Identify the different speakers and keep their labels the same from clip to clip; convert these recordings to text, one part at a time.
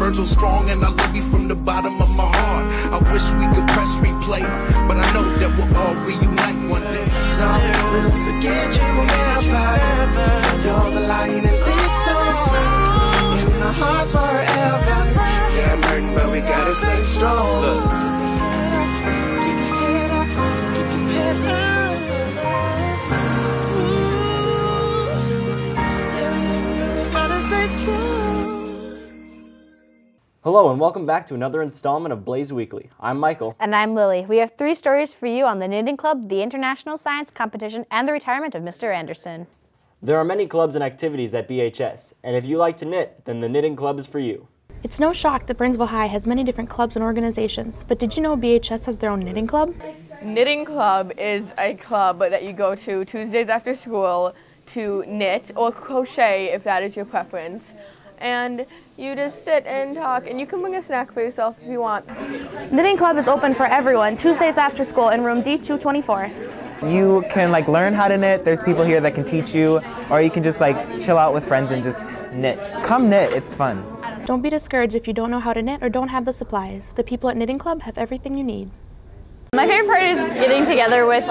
Speaker 1: Virgil strong, and I love you from the bottom of my heart. I wish we could press replay, but I know that we'll all reunite one day. No, we'll forget you never. You're the lion in this song, in our hearts forever. Yeah, I'm hurting, but we gotta stay strong. Look. Keep your head up, keep your head up. Yeah, we gotta stay strong.
Speaker 2: Hello and welcome back to another installment of Blaze Weekly. I'm Michael.
Speaker 3: And I'm Lily. We have 3 stories for you on the knitting club, the international science competition, and the retirement of Mr. Anderson.
Speaker 2: There are many clubs and activities at BHS, and if you like to knit, then the knitting club is for you.
Speaker 4: It's no shock that Burnsville High has many different clubs and organizations, but did you know BHS has their own knitting club?
Speaker 5: Knitting club is a club that you go to Tuesdays after school to knit or crochet if that is your preference. And you just sit and talk, and you can bring a snack for yourself if you want.
Speaker 4: Knitting club is open for everyone Tuesdays after school in room D224.
Speaker 6: You can learn how to knit. There's people here that can teach you, or you can just chill out with friends and just knit. Come knit, it's fun.
Speaker 4: Don't be discouraged if you don't know how to knit or don't have the supplies. The people at Knitting Club have everything you need.
Speaker 7: My favorite part is getting together with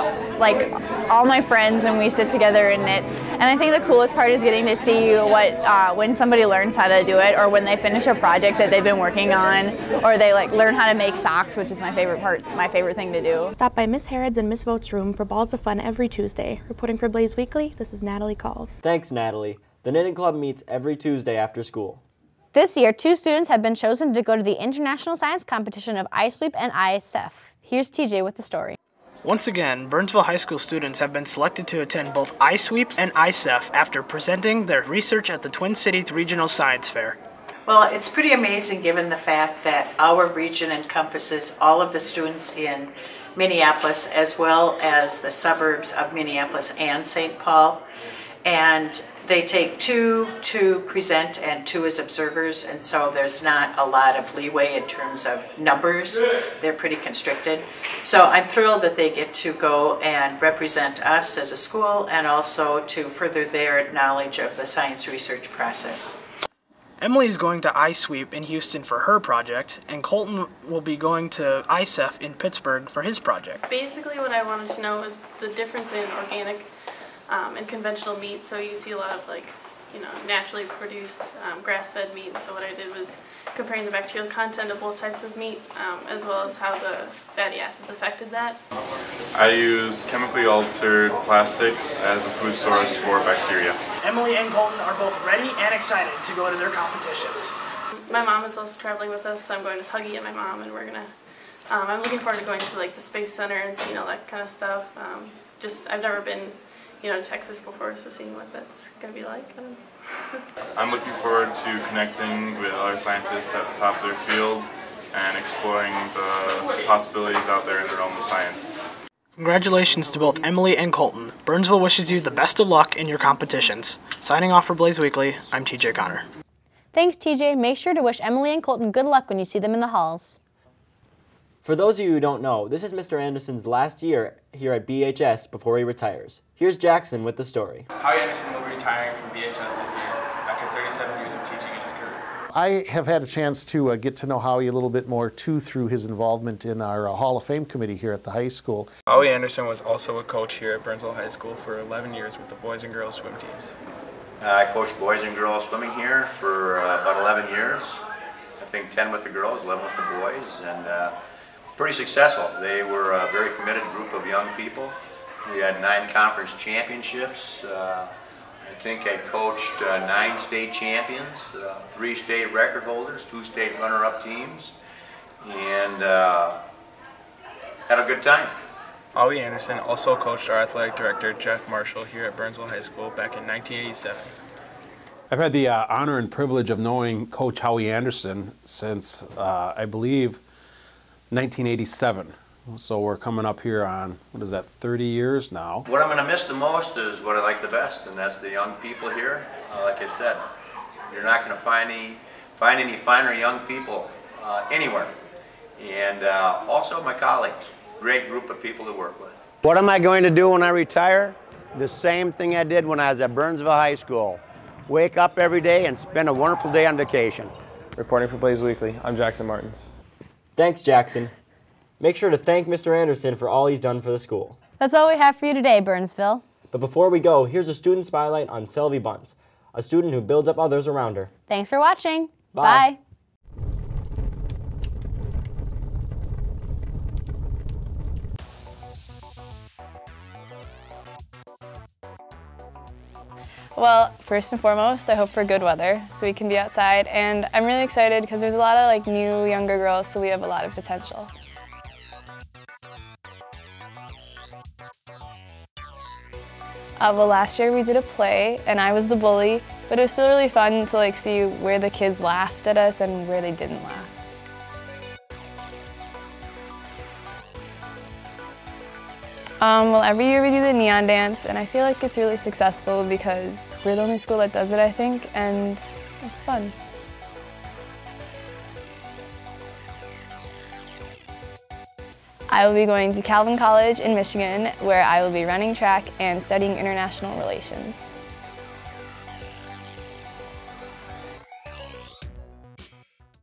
Speaker 7: all my friends and we sit together and knit. And I think the coolest part is getting to see when somebody learns how to do it, or when they finish a project that they've been working on, or they learn how to make socks, which is my favorite part, my favorite thing to do.
Speaker 4: Stop by Miss Harrod's and Miss Vote's room for balls of fun every Tuesday. Reporting for Blaze Weekly, this is Natalie Calls.
Speaker 2: Thanks, Natalie. The Knitting Club meets every Tuesday after school.
Speaker 3: This year, 2 students have been chosen to go to the international science competition of ISWEF and ISWEF. Here's TJ with the story.
Speaker 8: Once again, Burnsville High School students have been selected to attend both ISWEF and ISWEF after presenting their research at the Twin Cities Regional Science Fair.
Speaker 9: Well, it's pretty amazing given the fact that our region encompasses all of the students in Minneapolis as well as the suburbs of Minneapolis and St. Paul. And they take 2 to present and 2 as observers, and so there's not a lot of leeway in terms of numbers. They're pretty constricted. So I'm thrilled that they get to go and represent us as a school and also to further their knowledge of the science research process.
Speaker 8: Emily is going to ISWEP in Houston for her project, and Colton will be going to ISEF in Pittsburgh for his project.
Speaker 10: Basically what I wanted to know was the difference in organic and conventional meat. So you see a lot of naturally produced grass-fed meat, and so what I did was comparing the bacterial content of both types of meat as well as how the fatty acids affected that.
Speaker 11: I used chemically altered plastics as a food source for bacteria.
Speaker 8: Emily and Colton are both ready and excited to go to their competitions.
Speaker 10: My mom is also traveling with us, so I'm going with Huggy and my mom, and we're gonna. I'm looking forward to going to the Space Center and seeing all that kind of stuff. I've never been to Texas before, so seeing what that's going to be like.
Speaker 11: I'm looking forward to connecting with other scientists at the top of their field and exploring the possibilities out there in the realm of science.
Speaker 8: Congratulations to both Emily and Colton. Burnsville wishes you the best of luck in your competitions. Signing off for Blaze Weekly, I'm TJ Connor.
Speaker 3: Thanks, TJ. Make sure to wish Emily and Colton good luck when you see them in the halls.
Speaker 2: For those of you who don't know, this is Mr. Anderson's last year here at BHS before he retires. Here's Jackson with the story.
Speaker 12: Howie Anderson will be retiring from BHS this year after 37 years of teaching in his career.
Speaker 13: I have had a chance to get to know Howie a little bit more too through his involvement in our Hall of Fame committee here at the high school.
Speaker 12: Howie Anderson was also a coach here at Burnsville High School for 11 years with the boys and girls swim teams.
Speaker 14: I coached boys and girls swimming here for about 11 years. I think 10 with the girls, 11 with the boys, and pretty successful. They were a very committed group of young people. We had 9 conference championships. I think I coached 9 state champions, 3 state record holders, 2 state runner-up teams, and had a good time.
Speaker 12: Howie Anderson also coached our athletic director, Jeff Marshall, here at Burnsville High School back in 1987.
Speaker 15: I've had the honor and privilege of knowing Coach Howie Anderson since, I believe, 1987. So we're coming up here on, 30 years now.
Speaker 14: What I'm going to miss the most is what I like the best, and that's the young people here. Like I said, you're not going to find any finer young people anywhere. And also my colleagues, great group of people to work with.
Speaker 16: What am I going to do when I retire? The same thing I did when I was at Burnsville High School. Wake up every day and spend a wonderful day on vacation.
Speaker 17: Reporting for Blaze Weekly, I'm Jackson Martins.
Speaker 2: Thanks, Jackson. Make sure to thank Mr. Anderson for all he's done for the school.
Speaker 3: That's all we have for you today, Burnsville.
Speaker 2: But before we go, here's a student spotlight on Selby Bunce, a student who builds up others around her.
Speaker 3: Thanks for watching.
Speaker 2: Bye.
Speaker 3: Bye.
Speaker 18: Well, first and foremost, I hope for good weather so we can be outside, and I'm really excited because there's a lot of new, younger girls, so we have a lot of potential. Well, last year we did a play, and I was the bully, but it was still really fun to see where the kids laughed at us and where they didn't laugh. Well, every year we do the neon dance, and I feel like it's really successful because we're the only school that does it, I think, and it's fun. I will be going to Calvin College in Michigan, where I will be running track and studying international relations.